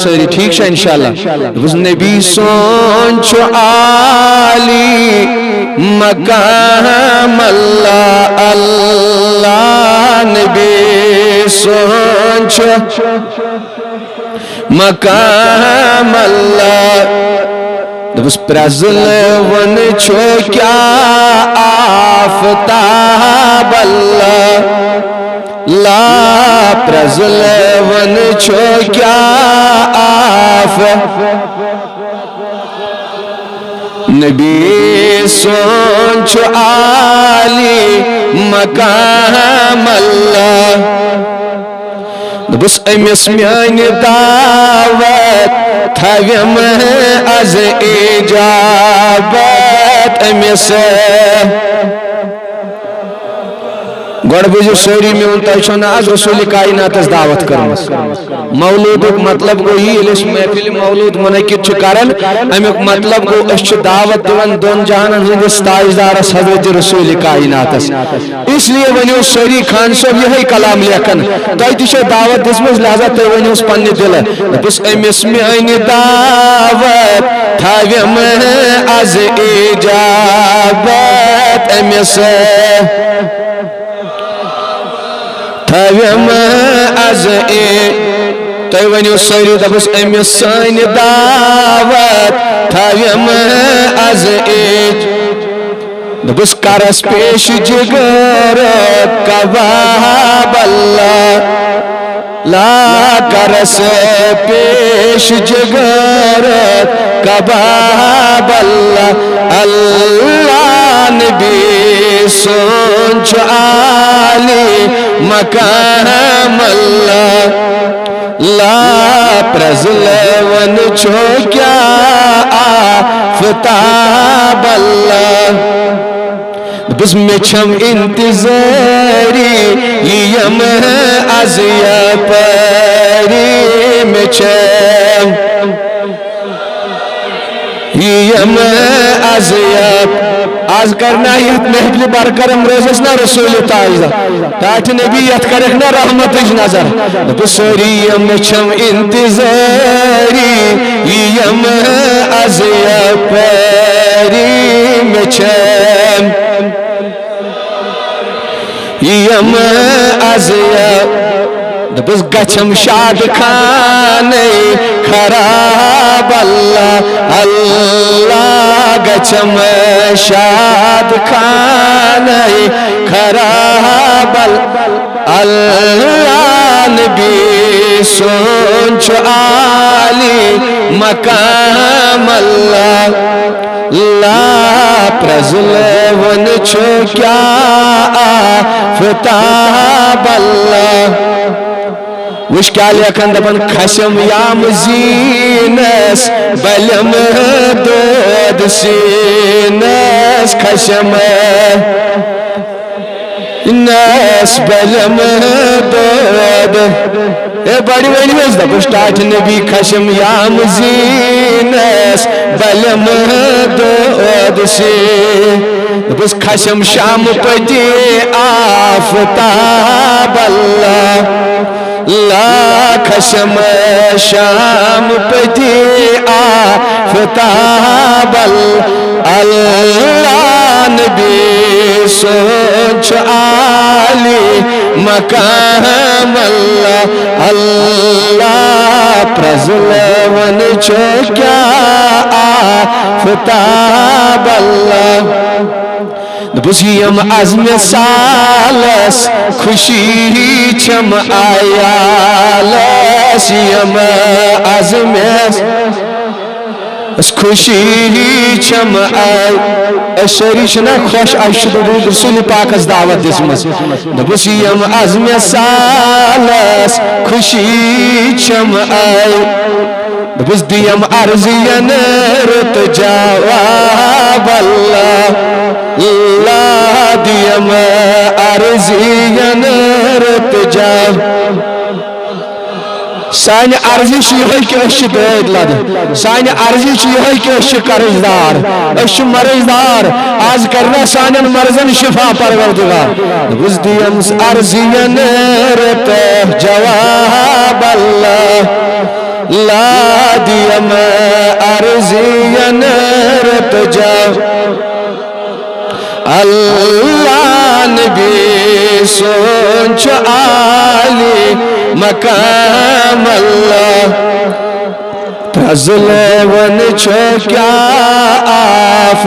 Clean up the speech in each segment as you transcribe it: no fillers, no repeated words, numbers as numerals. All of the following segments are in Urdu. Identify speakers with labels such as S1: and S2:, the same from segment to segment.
S1: ساری ٹھیک ہے انشاءاللہ بس نبی سون چھو عالی مقام اللہ اللہ نبی سون چھو مقام اللہ بس پرزل ون چھو کیا آفتاب اللہ لا پرزل ون چھو کیا نبی سون چھو عالی مقام اللہ بس امس میان دعوت تھویم از اجابت امس گوڑ بجو سوری میں انتا چھونا از رسول کائنات از دعوت کرمس مولود مطلب گو ہی اس محفل مولود منعقد چکارن امیک مطلب گو اس چھ دعوت دیون دون جہانن ہندس تاجدار حضرت رسول کائنات اس لیے ونیو سوری خان صاحب یہی کلام لیکن تائی تیشہ دعوت دسمز لہذا تی ونیو اس پنی دل بس امس میں آئینی دعوت تھاویم از اجابت امس تھویم از تُہۍ ؤنِو سٲری دَپُس أمِس سانہِ دعوت تھویم از دَپُس کرس پیش جگر کباب اللہ لا کرس پیش جگر کباب اللہ اللہ نبی سون چھُ عالی مقام اللہ لا پرزل ون چھو کیا آفتاب اللہ بس میں چھم انتظاری یم از یپری میں چھم یم از یپ آز کرنا یت محفل برکرم روزسنا رسول تاجدہ تاج نبی یت کرکنا رحمت نظر بسوری یم چھم انتظاری یم از یپری میں چھم یم از بس گچھم شاد خانے خراب اللہ اللہ گچھم شاد خانے خراب اللہ نبی سون چھو عالی مقام اللہ لا پرزل ون چھو کیا آفتاب اللہ وش کیا لیکن دپن کھسم یام زینس بلم دود سینس کھسم نس بلم دود بڑی ویلی ویز دپن سٹاٹ نبی کھسم یام زینس بلم دود سین بس کھسم شام پتی آفتاب اللہ لا کھسم شام پتی آفتاب اللہ نبی سون چھو عالی مقام اللہ اللہ پرزل ون چھو کیا آفتاب اللہ بس یم از مثالس خوشی چھم آیالس یم از مثالس خوشی چھم آی سوری چھنا خوش عشق رسول پاک از دعوت دسمس بس یم از مثالس خوشی چھم آی بس دیم عرضین رت جواب اللہ اللہ دیم عرضین رت جواب سانہ عرضی یہ کہ دید لد سانہ عرضی یہ کہ قرضدار مرضدار آز کرنا سانن مرضن شفا پروردگار بس دیم عرضین رت جواب اللہ لا دیم ارزین رتجا اللہ نبی سونچ عالی مقام اللہ تزل ون کیا آف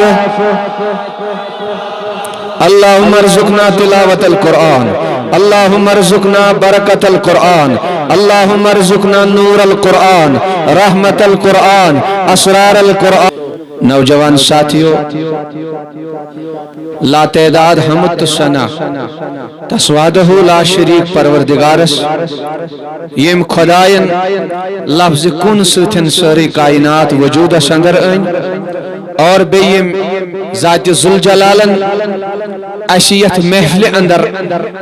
S1: اللہم ارزقنا تلاوت القرآن اللہم ارزقنا برکت القرآن اللہم ارزقنا نور القرآن رحمت القرآن اسرار القرآن نوجوان ساتھیو لا تعداد حمد ثنا تسوادہ لا شریک پروردگارس یم خدائن لفظ کن ستن ساری کائنات وجود اندر این اور بیم ذات ذوالجلالن اشیت محفل اندر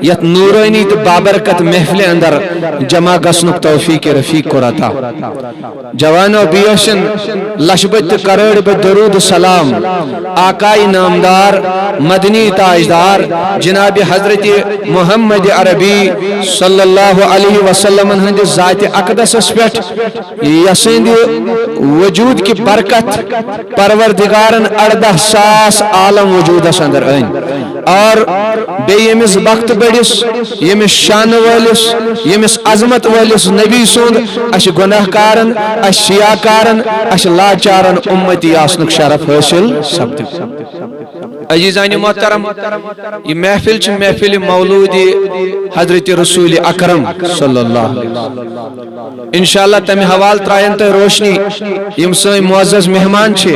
S1: یت نورانی تو بابرکت محفل اندر جمع گسنک توفیق رفیق کو رتا جوانو بیوشن لشبت کروڑ بدرود سلام آقای نامدار مدنی تاجدار جناب حضرت محمد عربی صلی اللہ علیہ وسلم ہند ذات اقدس اسپیٹ یسند وجود کی برکت پروردگارن 18,000 عالم وجود اندر این اور بے یمس بخت بڑس یمس شان والس یمس عظمت والس نبی سند اش گناہ کارن اش شیعہ کارن اش لاچارن امتی آسنک شرف حاصل سپد عزیزان محترم یہ محفل چھ محفل مولود حضرت رسول اکرم صلی اللہ علیہ وسلم انشاءاللہ تمہیں حوال ترائن تو روشنی یم سوئی معزز مہمان چھے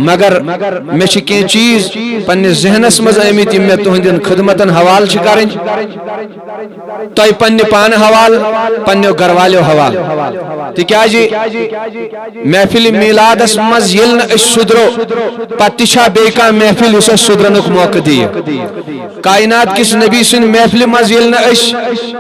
S1: مگر میں چھ کی چیز پنی ذہنس مز امیت یم میں تہندین خدمتن حوال چھ کریں تو پنی پان حوال پنیو گروالیو حوال تو کیا جی محفل میلادس مز یلن اس صدرو پتشا بیکا محفل اس صدرنک موقع دیئے کائنات کس نبی سن محفل مز یلن اس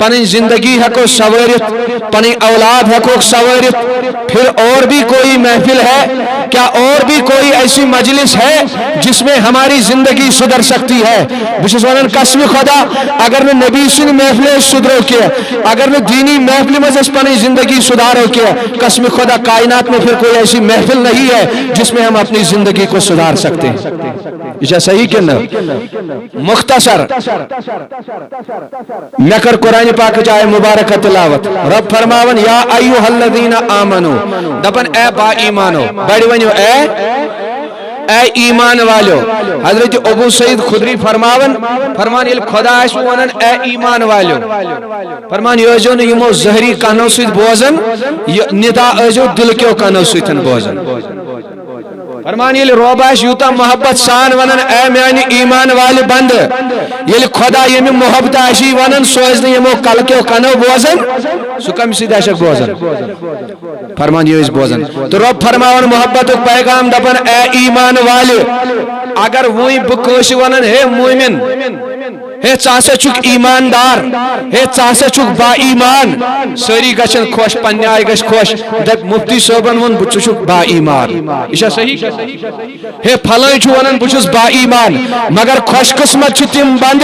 S1: پنی زندگی حقو سوارت پنی اولاد حقو سوارت پھر اور بھی کوئی محفل ہے کیا اور بھی کوئی ایسی مجلس ہے جس میں ہماری زندگی صدر سکتی ہے بشس ونن قسم خدا اگر نے نبی سن محفل صدرو کیا اگر نے دینی محفل مز پنی زندگی صدارو کیا قسم خدا کائنات میں پھر کوئی ایسی محفل نہیں ہے جس میں ہم اپنی زندگی کو صدار سکتے ہیں یہ صحیح کہ نہ مختصر میں کر قرآن پاک جائے مبارک تلاوت رب فرماون یا ایوہ الذین آمنو دپن اے با ایمانو بڑی ونیو اے ایمان والو حضرت ابو سعید خدری فرمان یہ خدا اس ونن اے ایمان والو فرمان یہ جو یمو زہری کانو سید بوزن ندا جو دل کیو کانو سیدن بوزن فرمان یہ روباش یوتا محبت سان ونن اے میانی ایمان والے بند یہ خدا یمی محبت آشی ونن سوزن یمو کل کیو کانو بوزن سکم سیدہ شک بوزن فرمان یہ اس بوزن تو رب فرماون محبت پیغام دپن اے ایمان والے اگر وہی بکوش ونن ہے مومن ہے چاسے چک ایماندار ہے چاسے چک با ایمان سری گچن خوش پنیائی گش خوش دب مفتی صوبن ون بچو چک با ایمان اشا صحیح ہے پھلائی چھو ونن بچوس با ایمان مگر خوش قسمت چھ تم بند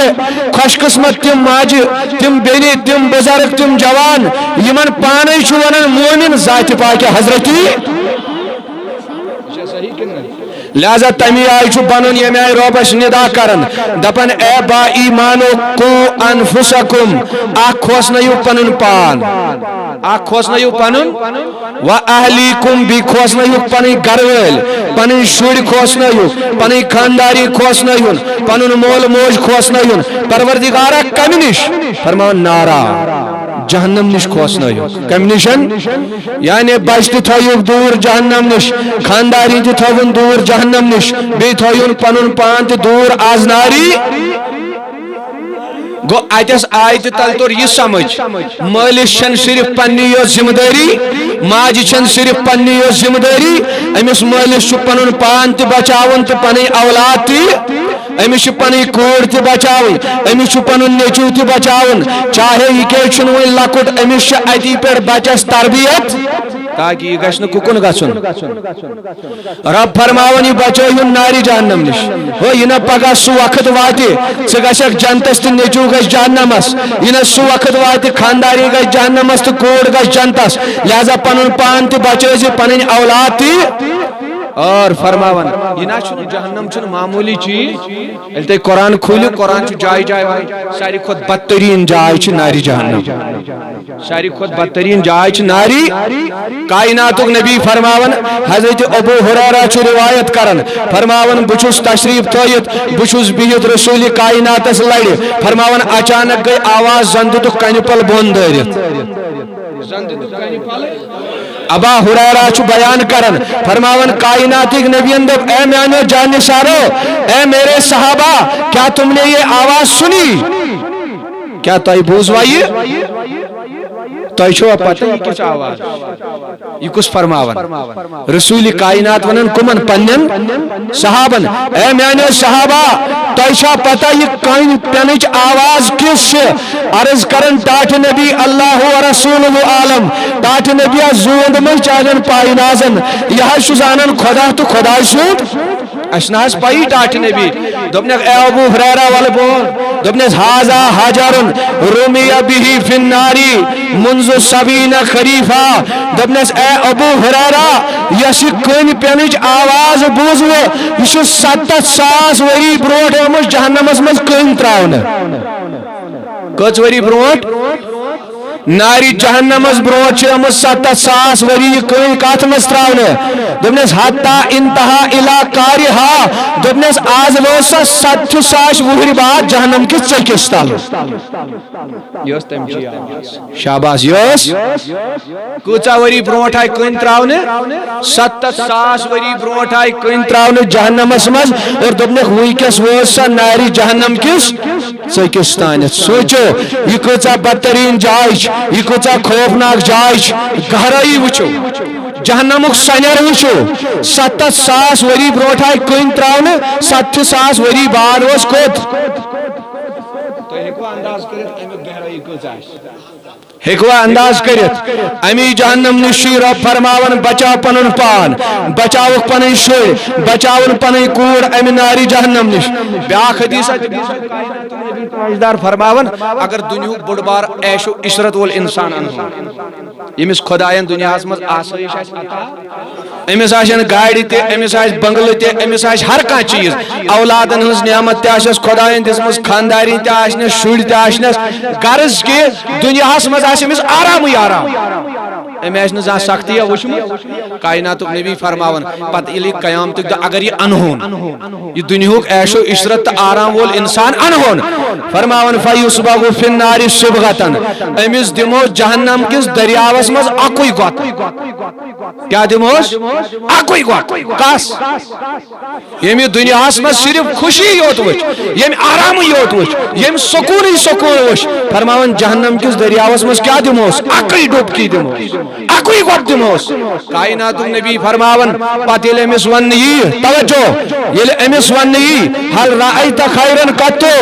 S1: خوش قسمت تم ماج تم بینی تم بزرگ تم جوان یمن پانے چھو ونن مومن ذات پاک حضرتی لہذا تمی آئی چھو بنن یہ میں روبش ندا کرن دپن اے با ایمانو کو انفسکم آکھ کھوس نیو پنن پان آکھ کھوس نیو پنن و اہلیکم بھی کھوس نیو پنی گرویل پنی شوڑ کھوس نیو پنی خانداری کھوس نیو پنن مول موج کھوس نیو پروردگارہ کمنش فرمان نارا جہنم نش کھوس نیو کمنشن یعنی بچت تھویو دور جہنم نش خانداری تی تھوون دور جہنم نش بی تھویون پنن پانت دور آزناری گو آیتس آیت تل طور یہ سمجھ مالش چن صرف پنی یو ذمہ داری ماج چن صرف پنی یو ذمہ داری امس مالش چھ پنن پان تی بچاون تی پنی اولاد تی امس پنی کور تی بچاون امس پنن نیچو تی بچاون چاہے یہ کہ چھن وی لکٹ امس اتی پر بچس تربیت تاکہ یہ گژھِ نہٕ کُکُن گژھُن رب فرماون یہ بچو ناری جہنم نش ہو یہ نہ پگہ سہ وقت واتہ ژٕ گژھکھ جنتس تہ نیچو گژھِ جہنمس یہ نہ سہ وقت واتہ خانداری گژھِ جہنمس تہ کوڑ گژھِ جنتس لہذا پنن پان تہ بچٲیزِ پنٕنۍ اولاد تہ اور فرماون یہ نہ جہنم چھ معمولی چیز ییٚلہِ تُہۍ قرآن کھوٗلِو قرآن چھُ جایہِ جایہِ ساروی کھۄتہٕ بدترین جاے چھِ ناری جہنم ساروی کھۄتہٕ بدترین جاے چھِ ناری کائناتُک نبی فرماون حضرت ابو ہریرہ چھُ روایت کران فرماون بہٕ چھُس تشریف تھٲیِتھ بہٕ چھُس بِہِتھ رسول کائناتس لڑِ فرماون اچانک گٔے آواز زن دِتُکھ کنہِ پل بۄن دٲرِتھ ابا ہریرہ چھُ بیان کران فرماون کائناتک نبیَن دوٚپ اے میانیو جانثارو اے میرے صحابہ کیا تم نے یہ آواز سنی کیا تۄہہِ بوٗزوا یہِ تۄہہِ چھوا پتہ یہ کس آواز یہ کس فرماون رسول کائنات ونن کمن پنن صحابن اے میانیو صحابہ تۄہہِ چھا پتہ یہ کٔنۍ پینٕچ آواز کس چھ عرض کرن ٹاٹھ نبی اللہ و رسولہ عالم ٹاٹھ نبی زوند من چاہن پائی نازن یہ چھُ زانن خدا تو خدا سُنٛد اسہ نہ پائی ٹاٹھ نبی دوٚپنکھ اے ابو ہریرہ ول بول دوٚپنس ہاذا حجر رمی به فی النار منذ 70 خریفہ دوٚپنس اے ابو ہریرہ یس یہ کٔنۍ پینٕچ آواز بوٗزوٕ یہ چھُ 70,000 ؤری برونٛٹھ آمٕژ جہنمس منٛز کٔنۍ تراونہٕ کٔژ ؤری برونٛٹھ ناری جہنمس برونٛٹھ چھِ آمٕژ 70,000 ؤری یہ کٔنۍ کتھ منٛز تراونہٕ دوٚپنس حتی انتہا الی قارہا دوٚپنس آز وٲژ سۄ 70,000 وُہٕرۍ بعد جہنم کِس ژٔکِس تل یہ ٲس تمچی آواز شاباش یہ ٲس کۭژاہ ؤری برونٛٹھ آیہِ کٔنۍ تراونہٕ 70,000 ؤری برونٛٹھ آیہِ کٔنۍ تراونہٕ جہنمس منٛز اور دوٚپنکھ وٕنکیٚس وٲژ سۄ نارِ جہنم کِس ژٔکِس تانٮ۪تھ سوٗنٛچِو یہ کۭژاہ بدترین جاے چھِ یہ کۭژاہ خوفناک جاے چھِ گہرٲیی وٕچھِو جہنمُک سنیر وٕچھِو 70,000 ؤری برونٛٹھ آیہِ کٔنۍ تراونہٕ 70,000 ؤری بعد اوس کوٚت تُہۍ ہیٚکوا انداز کٔرِتھ امیُک گہرٲیی کۭژاہ آسہِ ہیٚکوا انداز کٔرِتھ امی جہنم نش چھُ رب فرماون بچاو پنُن پان بچاوُکھ پنٕنۍ شُرۍ بچاوُن پنٕنۍ کوٗر امہِ نارِ جہنم نش بیاکھ حدیث دار فرماون اگر دنیہُک بوٚڑ بار عیش و عشرت وول انسان انہون ییٚمِس خۄدایَن دُنیاہس منٛز آسٲیِش آسہِ عطا أمِس آسن گاڑِ تہِ أمِس آسہِ بنگلہٕ تہِ أمِس آسہِ ہر کانٛہہ چیٖز اولادن ہٕنٛز نعمت تہِ آسٮ۪س خۄدایَن دِژمٕژ خانداری تہِ آسنس شُرۍ تہِ آسنس غرض کہِ دُنیاہس منٛز آسہِ أمِس آرامٕے آرام أمۍ آسہِ نہٕ زانٛہہ سختیہ وٕچھمٕژ کائناتُک نبی فرماون پتہٕ ییٚلہِ قیامتُک دۄہ اگر یہ انہون یہ دنیہُک عیش و عشرت تہٕ آرام وول انسان انہون فرماون فیُصبغ فی النار صبغتن أمِس دِمو جہنم کِس دریاوس منٛز اکُے گۄت کیٛاہ دِمہوس اکُے گۄت کس ییٚمہِ دُنیاہس منٛز صرف خوشی یوت وٕچھ ییٚمہِ آرامٕے یوت وٕچھ ییٚمہِ سکوٗنٕے سکوٗن وٕچھ فرماون جہنم کِس دریاوس منٛز کیٛاہ دِمہوس اکٕے ڈُبکی دِمہوس اکُے گۄت دِمہوس کائناتُک نبی فرماون پتہٕ ییٚلہِ أمِس وننہٕ یی توجہ ییٚلہِ أمِس وننہٕ یی ہل رأیت خیرن قطو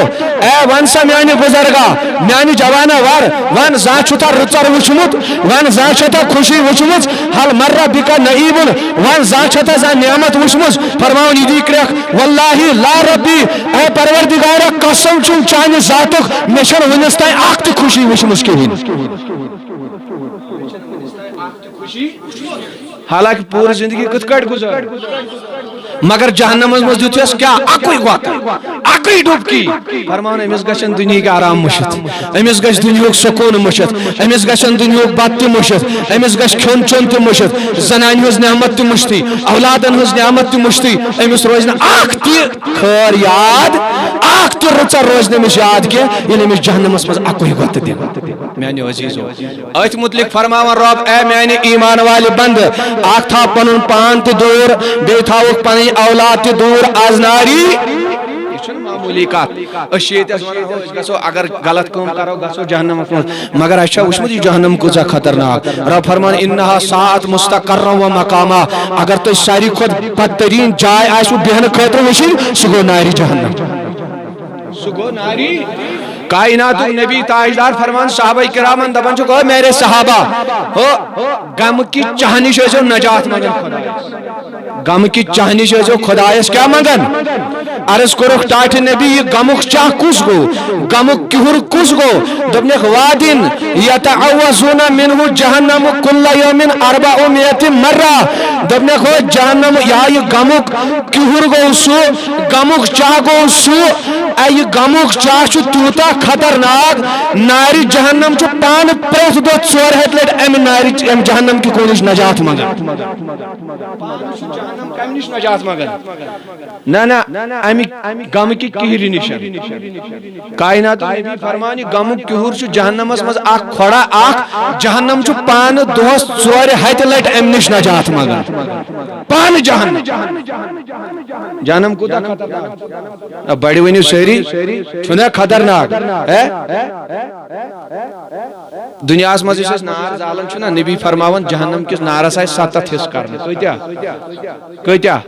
S1: اے ون سا میانہِ بزرگا میانہِ جوانا ور ون زانٛہہ چھُتھا رٕژر وٕچھمُت ون زانٛہہ چھتھا خوشی وٕچھمٕژ ہل مرہ بِکا نعیمُن ون زانٛہہ چھتھا زانٛہہ نعمت وٕچھمٕژ فرماون یہِ دی کرٛٮ۪کھ واللہ لا ربی اے پروردگارا قسم چھُم چانہِ ذاتُک مےٚ چھنہٕ وُنِس تانۍ اکھ تہِ خوشی وٕچھمٕژ کِہیٖنۍ حالانکہ پوری زندگی کتھ کٹ گزار مگر جہنمس منٛز دیُتس کیا اکُے گۄت اکٕے ڈُبکی فرمان أمِس گژھن دُنہِکۍ آرام مٔشِتھ أمِس گژھِ دُنیہُک سکوٗن مٔشِتھ أمِس گژھن دُنیہُک بتہٕ تہِ مٔشِتھ أمِس گژھِ کھیوٚن چیوٚن تہِ مٔشِتھ زنانہِ ہٕنٛز نعمت تہِ مٔشتٕے اولادن ہٕنٛز نعمت تہِ مٔشتٕے أمِس روزِ نہٕ اکھ تہِ خٲر یاد اکھ تہِ رٕژر روزِ نہٕ أمِس یاد کینٛہہ ییٚلہِ أمِس جہنمس منٛز اکُے گۄت دِنہٕ میانیو عزیزو أتھۍ مُتعلِق فرماون رب اے میانہِ ایمان والہِ بنٛدٕ اکھ تھاو پنُن پان تہِ دوٗر بیٚیہِ تھاوُکھ پنٕنۍ اولاد تہِ دوٗر آز ناری یہ چھُنہٕ معموٗلی کتھ أسۍ چھِ ییٚتٮ۪س ونان ہو أسۍ گژھو اگر غلط کٲم کرو گژھو جہنمس منٛز مگر اَسہِ چھا وٕچھمُت یہِ جہنم کۭژاہ خطرناک رب فرمان انہا ساعت مستقرا و مقاما اگر تۄہہِ ساروی کھۄتہٕ بدترین جاے آسوٕ بیہنہٕ خٲطرٕ وٕچھِنۍ سُہ گوٚو نارِ جہنم سُہ گوٚو ناری کائنات نبی تاجدار فرمان صحابہ کرامن دپان چھو کہ میرے صحابہ ہو غم کی چاہنی شو نجات منگن خدا غم کی چاہنی شو خدایس کیا منگن عرض کرو ٹاٹ نبی یہ غمک چاہ کس گو غمک کہر کس گو دپنک وادن یتعوذون منہ جہنم کل یوم 400 مرہ دپنک ہو جہنم یا یہ غمک کہر گو سو غمک چاہ گو سو یہ غمک چاہ چھ تیوتا خطرناک ناری جہنم چھ پان پریت دو 400 لٹ ام جہنم کی کونش نجات مگر جہنم کم نش نجات مگر نا امی غم کی کہری نشان کائنات نبی فرمانی غمک کہر چھ جہنمس مز اخ کھڑا اخ جہنم چھ پان دوس 400 لٹ ام نش نجات مگر پان جہنم کو خطرناک بڑی ونیو سری چھنا خطرناک دنیا مز اس نار زالن چھنا نبی فرماون جہنم کس نارس آئی 7 حص کرنے کتیا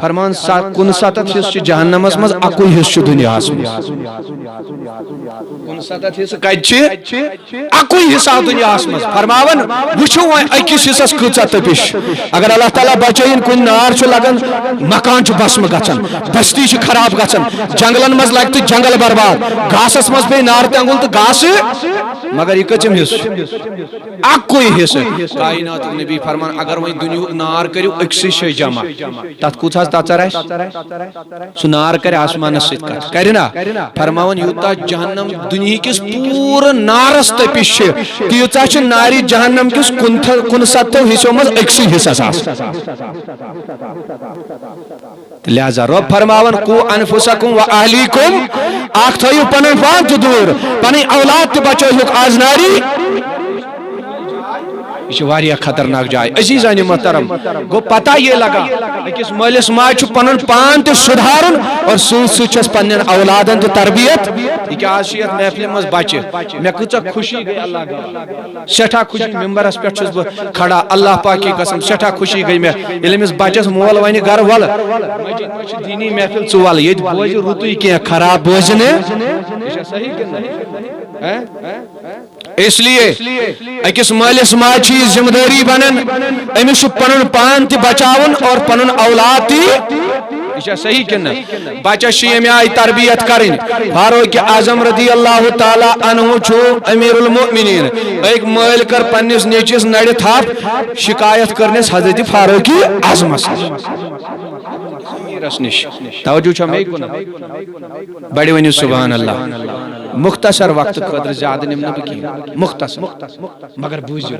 S1: فرمان 69 حص جہنمس مز 1 حص دنیا مز 69 حص کت 1 حصہ دنیا مز فرماون وچھو اکس حصس کۭژاہ تپش اگر اللہ تعالیٰ بچائن کن نار چھ لگن مکان چھ بسم گژھان بستی چھ خراب گژھان جنگلن مز لگ تو جنگل برباد گاسس مز پہ نار تنگل تو گاس مگر یہ کچم حص 1 حصہ کائنات نبی فرمان اگر وہی دنیا نار کریو اکسی شے جمع تات کوت ہاس تاچر ہے سو نار کرے آسمان ست کت کرنا فرماون یوتا جہنم دنیا کس پور نارس تپش تیوتا چھ ناری جہنم کس 69 حصوں مز اکسی حصہ ساس لہذا رب فرماون کو انفسکم و اہلیکم آخ تھویو پنن پان تو دور پنن اولاد تو بچو آز ناری یہ واریہ خطرناک جائے عزیزان محترم گو پتہ یہ لگا اکس مالس ماج پنن پان تو سدھارن اور سوچس پنن اولادن تو تربیت یہ کیا آشیت محفل مز بچے میں کچھ خوشی گئی اللہ گئی سٹھا خوشی ممبرس پہ چھس کھڑا اللہ پاک کی قسم سٹھا خوشی گئی میں علمس بچس مول ونی گھر ول دینی محفل ژوال یہ بوز رتوی کی خراب بوزنے صحیح کہ اس لیے اکس مالس ماج ذمہ داری بنن امس پنن پان تہ بچاون اور پنن اولاد تہ صحیح کن بچس یم آئی تربیت کرن فاروق اعظم رضی اللہ تعالی عنہ چھو امیر المؤمنین ایک مال کر پنس نیچس نڑ تھپ شکایت کرنس حضرت فاروق اعظم نش توجہ چھ میں کن بڑی ونیو سبحان اللہ مختصر وقت خاطر زیادہ نمن بکی مختصر مگر بوزیو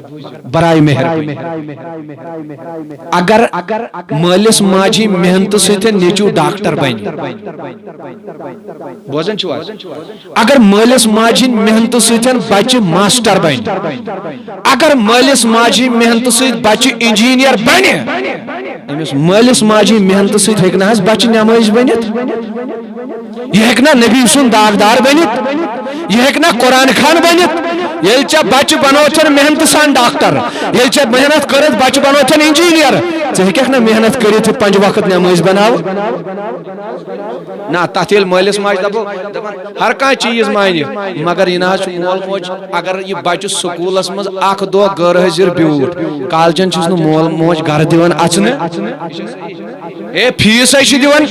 S1: برائے مہربانی اگر مالس ماجی محنت سۭتۍ نیچو ڈاکٹر بن بوزن چھو اگر مالس ماجی محنت سۭتۍ بچہ ماسٹر بن اگر مالس ماجی محنت سۭتۍ بچہ انجینئر بن مالس ماجی محنت سۭتۍ ہیکہ نہ بچہ نمائش بنت یہ ہیکنا نبی سن داغدار بنت یہ ہیکنا قرآن خان بنت یل چا بچہ بنوچن محنت سان ڈاکٹر یل چا محنت کرت بچہ بنوچن انجینئر ژٕ ہیکھ نہ محنت کرت 5 وقت نمائش بناو نا تتھ یل مالس ماج دپو ہر کانٛہہ چیز مانہِ مگر یہ نہ مول موج اگر یہ بچہ سکولس مز اخ دو غیر حاضر بیوٹ کالجن چھس نہ مول موج گھر دیوان اچھنے اے فیس ہے دیوان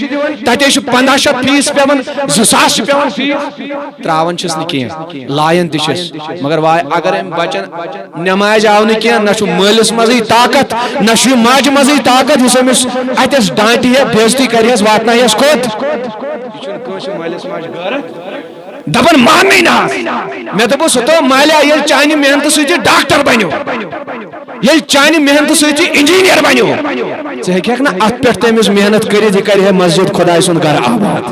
S1: تتے 1500 فیس پیوان 2000 پیوان فیس تراون چھس نہ کینٛہہ لایان تہ چھس مگر اگر ام بچن نماز آو نہ کینٛہہ نہ چھُ مٲلِس منٛزٕے طاقت نہ چھُ ماجہِ منٛزٕے طاقت یُس أمِس اتس ڈانٹہِ ہے بےعزتی کرہس واتنایس کوٚت یہِ چھُنہٕ کٲنٛسہِ مٲلِس ماجہِ غٲر دپن ماننٕے نہ مےٚ دوٚپُس ہتو مالیہ ییٚلہِ چانہِ محنتہٕ سۭتی ڈاکٹر بنیو ییٚلہِ چانہِ محنتہٕ سۭتی انجینئر بنیو ژٕ ہیٚککھ نہ اتھ پٮ۪ٹھ تٔمِس محنت کٔرِتھ یہِ کرِ ہے مسجد خۄداے سُنٛد گرٕ آباد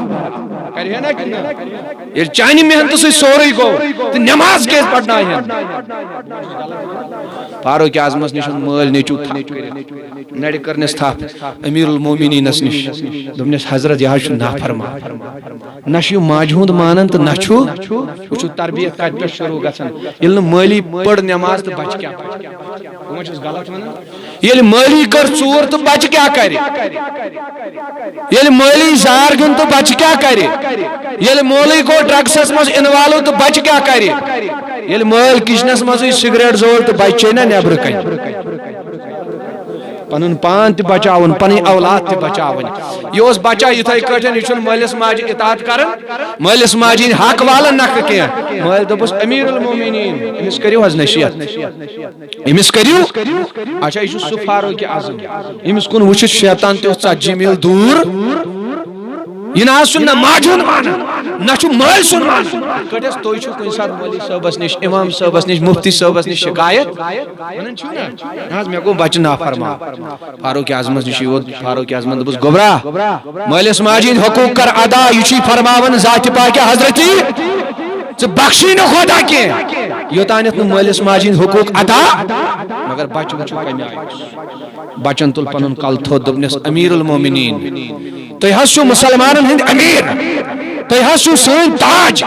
S1: ییٚلہِ چانہِ محنتہٕ سۭتۍ سورُے گوٚو تہٕ نٮ۪ماز کیٛازِ پرنایہِ فاروق اعظمس نش مٲلۍ نیچو نڑِ کٔرنس تھپھ امیر المومنینس نش دوٚپنس حضرت یہِ حظ چھُ نافرمان نہ چھُ یہِ ماجہِ ہُنٛد مانان تہٕ نہ چھُ وٕچھو تربیت کتہِ پٮ۪ٹھ شروٗع گژھان ییٚلہِ نہٕ مٲلی پٔر نٮ۪ماز تہٕ بچہِ کیٛاہ ما چھس غلط ونان یل مالی کر ژور تو بچہ کیا کرے یل مالی زار گن تو بچہ کیا کرے یل مولی کو ڈرگسس مز انوالو تو بچہ کیا کرے یل مال کچنس مز سگریٹ زول تو بچے نا نیبر کن پنن پان تہ بچاون پنی اولاد تہ بچاون یہ اس بچہ یتھے کٹن یہ مالس ماجہ اطاعت کرن مالس ماجہ حق والن نکھ کی مال دپس امیر المومنین امس کریو حض نصیحت امس کریو اچھا یہ سہ فاروق اعظم امس کن وچھ شیطان تہ ژتجی میل دور یہ نا سن نہ ماجن نہ چھ مال سن مان کٹس توy چھ کن سات مولوی صاحبس نش امام صاحبس نش مفتی صاحبس نش شکایت ونن چھ نا حض مے گو بچہ نافرمان فاروق اعظم نش یوت فاروق اعظم دبس گوبرا مالس ماجن حقوق کر ادا یہ چھ فرماون ذات پاک حضرتی ژ بخشی نہ خدا کی یوتانت مالس ماجن حقوق ادا مگر بچہ وچھ کمی آئی بچن تل پنن کل تھو دبنس امیر المومنین تُہۍ حظ چھِو مسلمانن ہٕنٛدۍ امیر تُہۍ حظ چھِو سٲنۍ تاج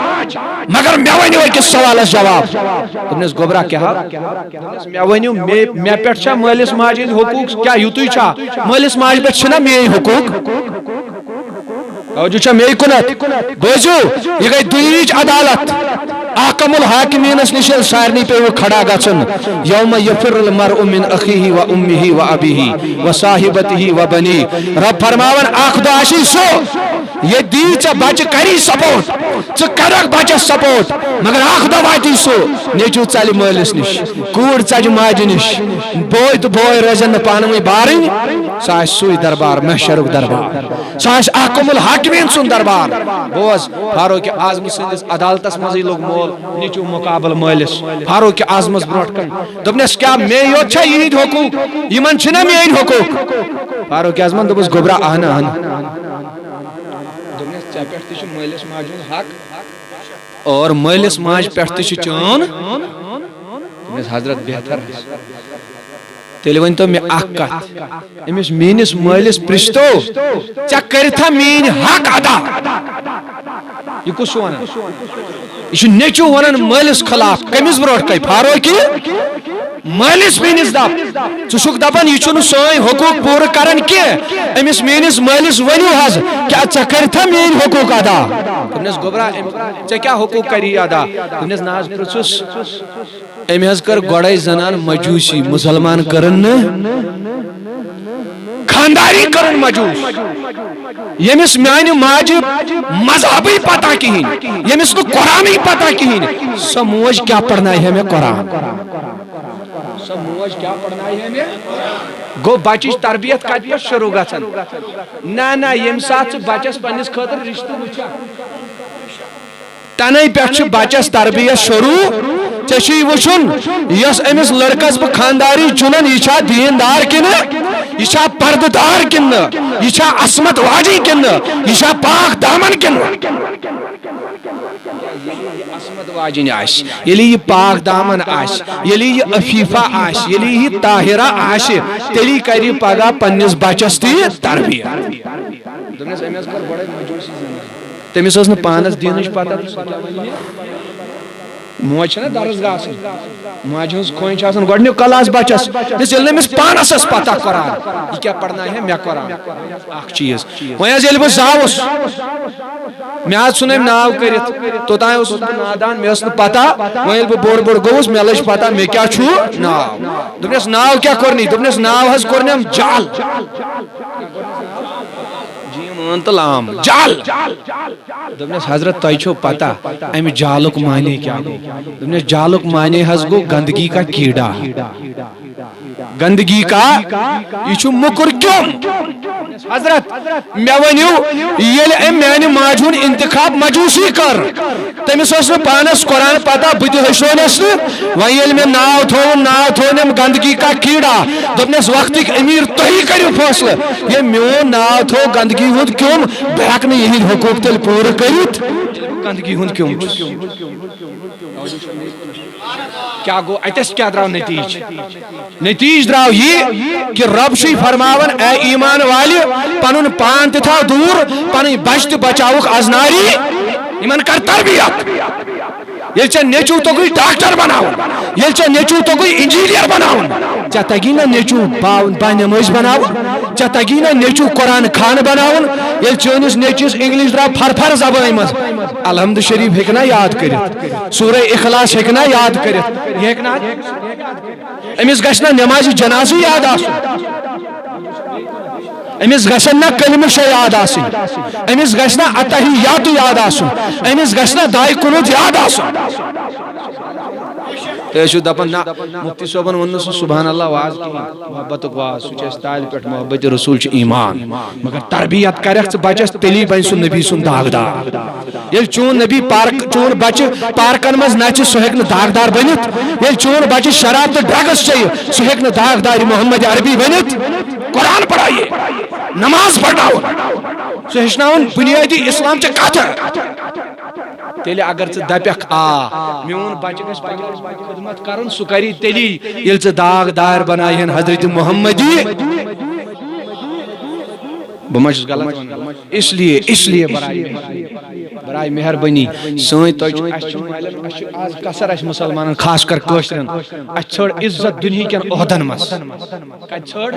S1: مگر مےٚ ؤنِو أکِس سوالس جواب دوٚپنس گوبرا کیٛاہ دوٚپنس مےٚ ؤنِو مےٚ پٮ۪ٹھ چھا مٲلِس ماجہِ ہٕنٛدۍ حقوٗق کیٛاہ یِتُے چھا مٲلِس ماجہِ پٮ۪ٹھ چھِنا میٲنۍ حقوٗق توجہ چھا میٚے کُنتھ بوٗزِو یہِ گٔے دُنیہِچ عدالت احکم الحاکمینس نش سارنی پیو کھڑا گژھن یوم یفر المرء من اخیہ و امہ و ابیہ و صاحبتہ و بنی رب فرماون اخ دۄہ آسی سُہ یہ دی ژےٚ بچہ کری سپورٹ ژٕ کرکھ بچس سپورٹ مگر اخ دۄہ واتی سُہ نیچو ژلہِ مٲلِس نش کوٗر ژجہِ ماجہِ نش بوے تہٕ بوے روزن نہٕ پانہٕ ؤنۍ بارٕنۍ سُہ آسہِ سُے دربار محشرُک دربار سُہ آسہِ احکم الحاکمین سُنٛد دربار بوز فاروق اعظم سٕنٛدِس عدالتس منٛزٕے لوٚگ مول نیچو مقابل مالس فاروق اعظمس برونٹ کن دپنس کیا میں یوت چھا یہند حقوق یمن چھنا میٲنۍ حقوق فاروق اعظمن دپس گوبرا اہن اہن دپنس ژےٚ پٮ۪ٹھ تہِ چھُ مٲلِس ماجہِ ہُنٛد حق اور مٲلِس ماجہِ پٮ۪ٹھ تہِ چھُ چون دپنس حضرت بہتر تیٚلہِ ؤنۍتو مےٚ اکھ کتھ أمِس میٲنِس مٲلِس پرژھتو ژےٚ کٔرتھا میٲنۍ حق ادا یہ کس چھُ ونان یہ چھُ نیچو ونان مٲلِس خلاف کٔمِس برونٛٹھ کَنہِ فاروقی مٲلِس میٲنِس دپ ژٕ چھُکھ دپان یہِ چھُنہٕ سٲنۍ حقوٗق پوٗرٕ کران کینٛہہ أمِس میٲنِس مٲلِس ؤنِو حظ کیٛاہ ژےٚ کٔرتھا میٲنۍ حقوٗق ادا دوٚپنس گوبرا ژےٚ کیٛاہ حقوٗق کری ادا دوٚپنس نہ حظ پرژھُس أمۍ حظ کٔر گۄڈے زنان مجوٗسی مُسلمان کٔرٕن نہٕ خانداری کرن مجوس یمس میانہ ماجہ مذہبی پتہ کہین یمس نو قرآنی پتہ کہین سو موج کیا پڑھنائی ہے میں قرآن سو موج کیا پڑھنائی ہے میں گو بچچ تربیت کت پہ شروع گژھان نہ یم سات بچس پنس خاطر رشتہ وچھا تنے پہ بچس تربیت شروع ژےٚ وچھن یس امس لڑکس بہ خانداری چنن یہ چھا دیندار کن یہ چھا پردٕ دار کن یہ چھا عصمت واجی کن یہ چھا پاک دامن کن عصمت واجن آس یلی یہ پاک دامن آس یلی یہ عفیفہ آس یلی یہ طاہرہ آس تیلی کری پگہ پنس بچس تہ تربیت تمس ٲس نہٕ پانس دینٕچ پتہ موج چھنا درس گاہ ماجہ ہز کھوین آسان گۄڈنیُک کلاس بچس ییٚلہِ أمِس پانس ٲس پتہ قرآن یہ کیا پڑھنائی ہے مےٚ قرآن اکھ چیٖز وۄنۍ حظ ییٚلہِ بہٕ زاوُس مےٚ حظ ژھُن أمۍ ناو کٔرِتھ توٚتانۍ اوسُس بہٕ نادان مےٚ ٲس نہٕ پتہ وۄنۍ ییٚلہِ بہٕ بوٚڑ گوٚوُس مےٚ لٔج پتہ مےٚ کیٛاہ چھُ ناو دوٚپنس ناو کیٛاہ کوٚرنی دوٚپنس ناو حظ کوٚرنم جل تو لام جال دپنس حضرت تۄہہِ چھو پتہ امہِ جالُک معنی کیا گو دپنس جالُک معنی حظ گو گندگی کا کیڑا گندگی کا یہ چھُ مُکُر کیوٚم حضرت مےٚ ؤنِو ییٚلہِ أمۍ میانہِ ماجہِ ہُنٛد انتخاب مجوٗسی کٔر تٔمِس ٲس نہٕ پانس قرآن پتہ بہٕ تہِ ہیٚچھنونس نہٕ وۄنۍ ییٚلہِ مےٚ ناو تھوٚوُن أمۍ گندگی کا کیڑا دوٚپنس وقتٕکۍ أمیٖر تُہی کٔرِو فٲصلہٕ ییٚمۍ میون ناو تھوٚو گندگی ہُنٛد کیوٚم بہٕ ہٮ۪کہٕ نہٕ یِہنٛدۍ حقوٗق تیٚلہِ پوٗرٕ کٔرِتھ گندگی ہُنٛد کیوٚم کیا گو اتس کیا درو نتیج درو یہ کہ رب چھ فرماون اے ایمان والے پنن پان تہ تھاو دور پن بچ تہ بچاوک ازناری یمن کر تربیت یل ژےٚ نیٚچوٗ توٚگُے ڈاکٹر بناوُن یل ژےٚ نیٚچوٗ توٚگُے انجیٖنیر بناوُن ژےٚ تگی نا نیٚچوٗ بانٮ۪مٲزۍ بناوُن ژےٚ تگی نا نیٚچوٗ قرآن خان بناوُن ییٚلہِ چٲنِس نیٚچوِس انگلش درٛاو فرفر زبٲنۍ منٛز الحمد شریف ہیٚکہِ نا یاد کٔرِتھ سورہ اخلاص ہیٚکہِ نا یاد کٔرِتھ یہِ ہیٚکہِ نا أمِس گژھِ نا نٮ۪مازِ جنازٕ یاد آسُن أمِس گژھن نا کلمہٕ شےٚ یاد آسٕنۍ أمِس گژھِ نا اتحیاتُ یاد آسُن أمِس گژھِ نا دعاے قنوٗت یاد آسُن تُہۍ ٲسِو دپان نہ مفتی صٲبن ووٚن نہٕ سُہ سبحان اللہ واز کِہیٖنۍ محبتُک واز سُہ چھُ اَسہِ تالہِ پٮ۪ٹھ محبتِ رسوٗل چھُ ایمان مگر تربیت کرٮ۪کھ ژٕ بچس تیٚلی بنہِ سُہ نبی سُنٛد داغدار ییٚلہِ چون نبی چون بچہِ پارکن منٛز نژِ سُہ ہیٚکہِ نہٕ داغدار بٔنِتھ ییٚلہِ چون بچہِ شراب تہٕ ڈرگس چیٚیہِ سُہ ہیٚکہِ نہٕ داغدارِ محمد عربی بٔنِتھ قرآن پڑھایے نماز پڑھناوُن سُہ ہیٚچھناوُن بُنیٲدی اسلامچہِ کتھٕ تیٚلہِ اگر ژٕ دپکھ میون بچہِ گژھِ پگاہ خدمت کرُن سُہ کری تیٚلی ییٚلہِ ژٕ داغدار بنایہن حضرت محمدی بہٕ ما چھُس غلط ونان اس لیے برائے مہربٲنی سٲنۍ اَسہِ چھُ آز کثر اَسہِ مُسلمانن خاص کر کٲشرٮ۪ن اَسہِ ژھٕڑ عزت دُنہیٖکٮ۪ن عہدن منٛز کتہِ ژھٕڑ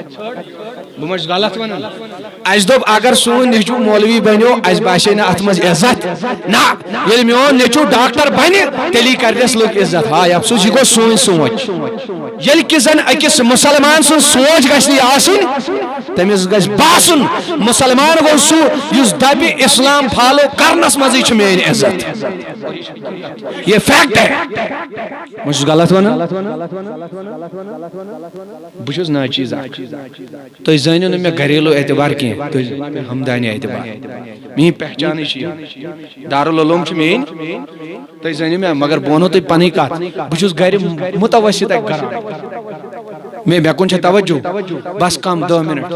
S1: بہٕ ما چھُس غلط ونان اَسہِ دوٚپ اگر سون نیٚچوٗ مولوی بنیو اَسہِ باسے نہٕ اتھ منٛز عزت نہ ییٚلہِ میون نیٚچوٗ ڈاکٹر بنہِ تیٚلی کرنس لُکھ عزت ہاے افسوس یہِ گوٚو سون سونٛچ ییٚلہِ کہِ زن أکِس مُسلمان سٕنٛز سونٛچ گژھِ نہٕ یہِ آسٕنۍ تٔمِس گژھِ باسُن مسلمان گوٚو سُہ یُس دپہِ اسلام فالو کرنس منٛزٕے چھِ میٲنۍ عزت یہ فیکٹ ہے بہٕ چھُس غلط ونان بہٕ چھُس ناچیٖز اکھ تُہۍ زٲنِو نہٕ مےٚ گریلوٗ اعتبار کینٛہہ تُہۍ زٲنِو مےٚ ہمدانی اعتبار میٲنۍ پہچانٕے چھِ یہِ دارالعلوم چھِ میٲنۍ تُہۍ زٲنِو مےٚ مگر بہٕ ونو تۄہہِ پنٕنۍ کتھ بہٕ چھُس گرِ مُتوسط اکھ گران مےٚ کُن چھےٚ توجہ بس کم 10 منٹ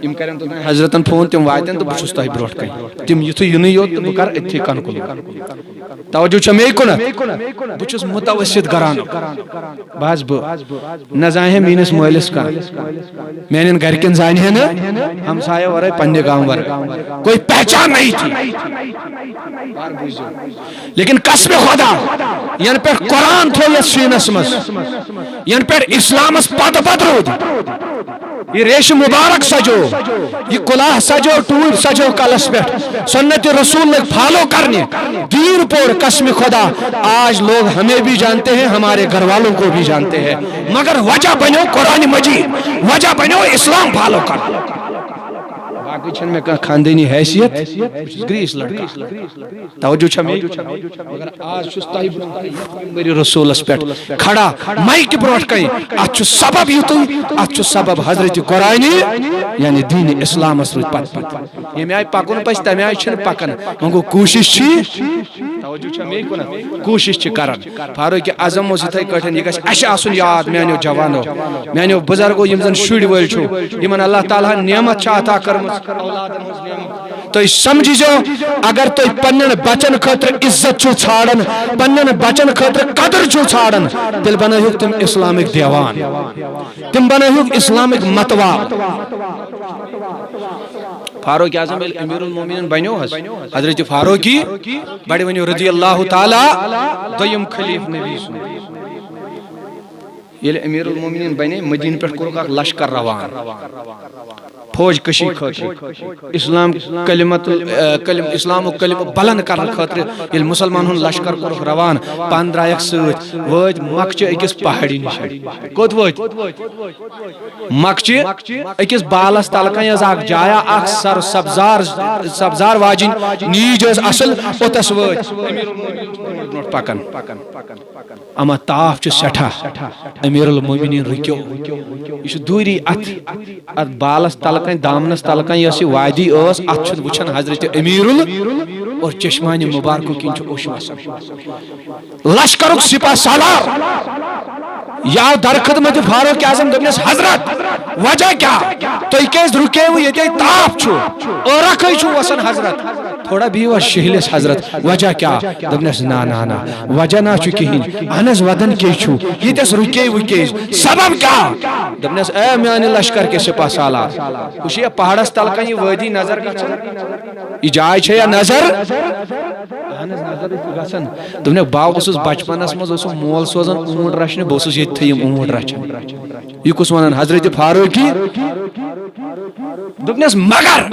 S1: یِم کرن توٚتام حضرتن فون تِم واتن تہٕ بہٕ چھُس تۄہہِ برونٛٹھ کنہِ تِم یِتھُے یِنٕے یوت تہٕ بہٕ کرٕ أتھی کنکُل توجہ چھا مے کُنتھ بہٕ چھُس مُتوسط گرانُک بس بہٕ نہ زانہِ میٲنِس مٲلِس کانٛہہ میانٮ۪ن گرِکٮ۪ن زانہِ ہے نہٕ ہمسایو ورٲے پننہِ گامہٕ ورٲے کوئی پہچان نہیں تھی لیکن قسمِ خدا ینہٕ پٮ۪ٹھ قرآن تھوٚو یتھ سیٖنس منٛز ینہٕ پٮ۪ٹھ اسلامس پتہٕ روٗد یہ ریشم مبارک سجو یہ کلاہ سجو ٹوٹ سجو کلس پہ سنت رسول لوگ فالو کرنے دین پور قسم خدا آج لوگ ہمیں بھی جانتے ہیں ہمارے گھر والوں کو بھی جانتے ہیں مگر وجہ بنو قرآن مجید وجہ بنو اسلام فالو کر باقی چھن میں خاندانی حیثیت گریس لڑکا توجہ چھا میں مگر آج چھس تائی میری رسولس پہ کھڑا مائک بروٹ کئی اچھو سبب یوتوی اچھو سبب حضرت قرآنی یعنی دین اسلام اسرود پت یہ میں آئی پاکون پاس تمی آئی چھن پاکن منگو کوشش چھی توجہ چھا میں کنا کوشش چھی کرن فاروق اعظم وزیتائی کٹھن یہ گش اش آسن یاد میانیو جوانو میانیو بزرگو یمزن شوڑ ویل چھو یمن اللہ تعالیٰ نعمت چھا عطا کرمز تو سمجھی جو اگر تو پنن بچن خاطر عزت چھو چھاڑن پنن بچن خاطر قدر چھو چھاڑن دل بنائیو تم اسلامک دیوان تم بنائیو اسلامک متوا فاروق اعظم امیر المومنین بنیو حضرت فاروقی بڑے ونیو رضی اللہ تعالی دویم خلیف نبی یل امیر المومنین بنے مدینہ پہ کورک لشکر روان فوج کشی خاطر اسلام اسلام و کلمہ بلند کرنے خاطر یل مسلمان ہن لشکر کورک روان پان درائک ست وات مکچہ اکس پہاڑی نش کوت وات مکچہ اکس بالس تلکن یز اک جایا اک سر سبزار واجن نیج اصل اوتس وات پکن اما تاف چھ سٹھا امیر المومنین رکیو یہ دوری ات بالس تلکن دامنس تلکن یس وادی اس ات وچھن حضرت امیر اور چشمان مبارکو کن اوش وسان لشکرک سپاہ سالار یا در خدمت فاروق اعظم دپنس حضرت وجہ کیا تو کیس رکیو یہ تاپ چھو اور رکھے چھو وسن حضرت تھوڑا بیوا شہلس حضرت وجہ کیا دپنس نا نا نا وجہ نا چھو کہین انس ودن کی چھو یہ تس رکیو کیس سبب کیا دپنس اے میانی لشکر کے سپاہ سالار کچھ یہ پہاڑس تلکن یہ وادی نظر گچھن یہ جائے چھے یا نظر نظر گژھان دوٚپنکھ بہٕ اوسُس بچپنس منٛز اوسُم مول سوزان اونٹ رچھنہِ بہٕ اوسُس ییٚتہِ یِم اونٹ رچھان یہِ کُس ونان حضرت فاروقی دوٚپنس مگر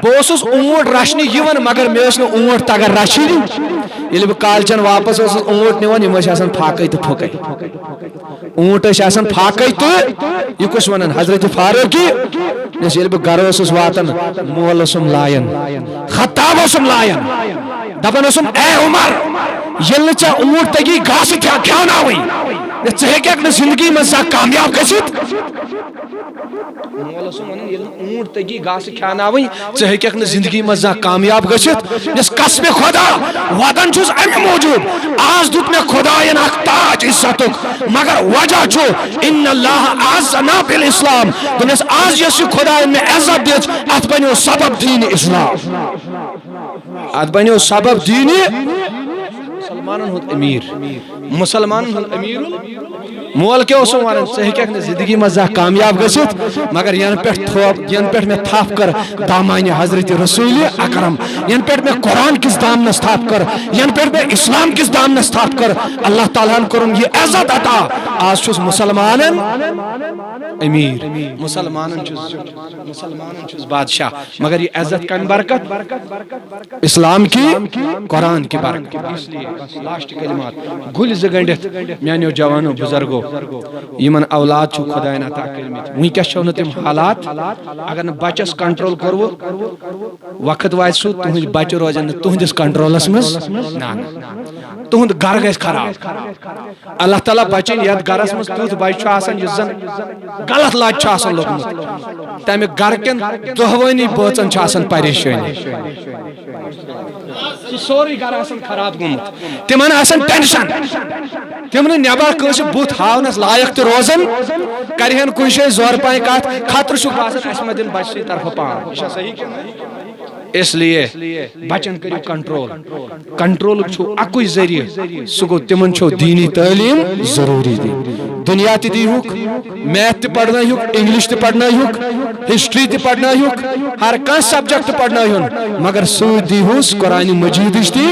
S1: بہٕ اوسُس اونٹ رچھنہِ یِوان مگر مےٚ ٲسۍ نہٕ اونٹ تگان رچھِنۍ ییٚلہِ بہٕ کالچن واپس اوسُس اونٹ نِوان یِم ٲسۍ آسان پھاکے تہٕ پھُکے اونٹ ٲسۍ آسان پھاکے تہٕ یہِ کُس ونان حضرت فاروقی ییٚلہِ بہٕ گرٕ اوسُس واتان مول اوسُم لایان خطاب اوسُم لایان دپان اوسُم اے عمر ییٚلہِ نہٕ ژےٚ اونٹ تگی گاسہٕ کھیاوناوٕنۍ ژٕ ہیٚککھ نہٕ زندگی منٛز زانٛہہ کامیاب گٔژھِتھ مول اوسُم ونان ییٚلہِ نہٕ اونٹ تگی گاسہٕ کھیاوناوٕنۍ ژٕ ہیٚککھ نہٕ زندگی منٛز زانٛہہ کامیاب گٔژھِتھ قسمِ خۄدا ودان چھُس امہِ موٗجوٗب آز دیُت مےٚ خۄداین اکھ تاج عزتُک مگر وجہ چھُ ان اللہ اعزنا بالاسلام دوٚپنس آز یۄس یہِ خۄداین مےٚ عزت دِژ اتھ بنیو سبب دیٖنِ اسلام اتھ بنیو سبب دیٖنِ مسلمانن ہُنٛد امیر مسلمانن ہُنٛد امیر مول کیٛاہ اوسُم ونان ژٕ ہیٚککھ نہٕ زندگی منٛز زانٛہہ کامیاب گٔژھِتھ مگر ینہٕ پٮ۪ٹھ مےٚ تھپھ کٔر دامانہِ حضرت رسول اکرم ینہٕ پٮ۪ٹھ مےٚ قرآن کِس دامنس تھپھ کٔر ینہٕ پٮ۪ٹھ مےٚ اسلام کِس دامنس تھپھ کٔر اللہ تعالیٰ ہن کوٚرُم یہِ عزت عطا آز چھُس مسلمانن امیر مسلمانن چھُس بادشاہ مگر یہ عزت کمہِ برکت اسلام کی قرآن کی برکت اس لیے لاسٹ کلمات گُلۍ زٕ گٔنڈِتھ میانیو جوانو بزرگو یمن اولاد چھُ خۄداین عطا کٔرمٕتۍ وٕنکیٚس چھو نہٕ تِم حالات اگر نہٕ بچس کنٹرول کوٚروٕ وقت واتہِ سُہ تُہنٛدۍ بچہِ روزن نہٕ تُہنٛدِس کنٹرولس منٛز نہ تُہنٛد گرٕ گژھِ خراب اللہ تعالیٰ بچن یتھ گرس منٛز تیُتھ بچہِ چھُ آسان یُس زن غلط لت چھُ آسان لوٚگمُت تمہِ گرٕ کٮ۪ن دۄہوٲنی بٲژن چھِ آسان پریشٲنی سورُے گرٕ آسان خراب گوٚمُت تِمن آسان ٹینشن تِم نہٕ نٮ۪بر کٲنٛسہِ بُتھ ہاونس لایق تہِ روزان کرِہن کُنہِ جایہِ زورٕ پاے کتھ خطرٕ چھُکھ باسان اسہِ ما دِن بچہِ سٕنٛدِ طرفہٕ پان یہِ چھا صحیح اس لیے بچن کٔرِو کنٹرول کنٹرولُک چھُ اکُے ذٔریعہٕ سُہ گوٚو تِمن چھو دیٖنی تعلیٖم ضروٗری دِنۍ دُنیا تہِ دیٖہُکھ میتھ تہِ پرنٲیہُکھ انگلش تہِ پرنٲیہُکھ ہسٹری تہِ پرنٲیہُکھ ہر کانٛہہ سبجیکٹ پرنٲیہُن مگر سۭتۍ دیٖہُس قرآنِ مجیدٕچ تہِ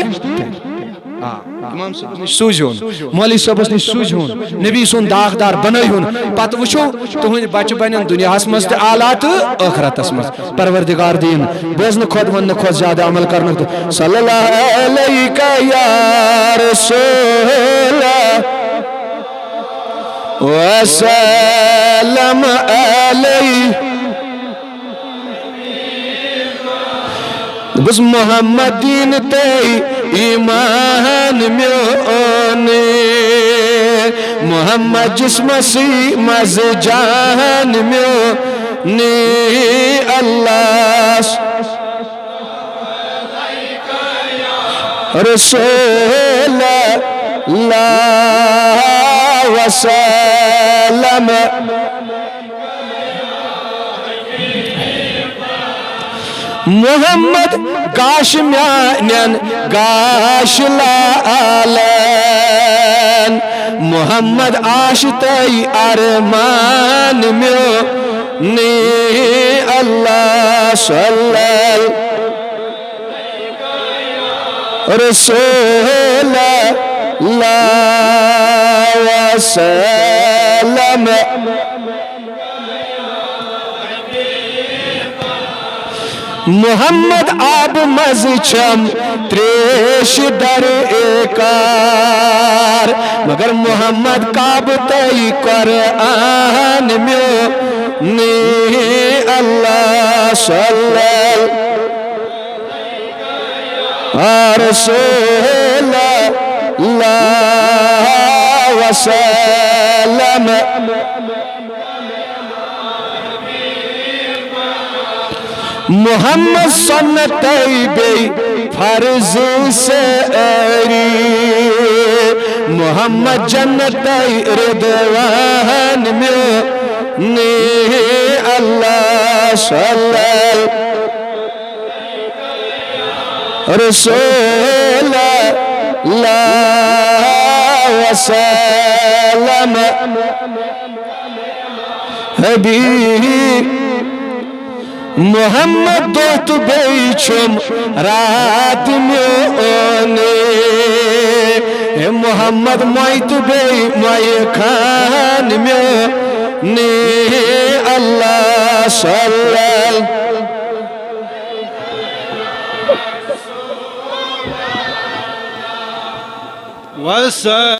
S1: امام صٲبس نِش سوٗزہُن مولوی صٲبس نِش سوٗزہُن نبی سُنٛد داغدار بنٲیہُن پتہٕ وٕچھو تُہنٛدۍ بچہِ بنن دُنیاہس منٛز تہِ اعلیٰ تہٕ ٲخرتس منٛز پروردگار دِیِن بوزنہٕ کھۄتہٕ وننہٕ کھۄتہٕ زیادٕ عمل کرنُک صلی اللہ علیکہ یا رسول وسلم علیہ بس محمد دین تے ایمان میون محمد جسمسی مز جان میون اللہ رسول اللہ وسلم محمد گاش میانن گاش لالن محمد آشتائی ارمان میونی اللہ صلی رسول اللہ وسلم محمد آب مز چھم تریش در ایکار مگر محمد کعب تئی قرآن میونی اللہ صلی رسول اللہ وسلم محمد سنتائی بے فرض سے اری محمد جنتائی رضوان میونی اللہ صلی رسول اللہ وسلم حبیب محمد دوت بیچم رات میونے محمد مویت بی موی خان میونے اللہ صلی
S2: وسلم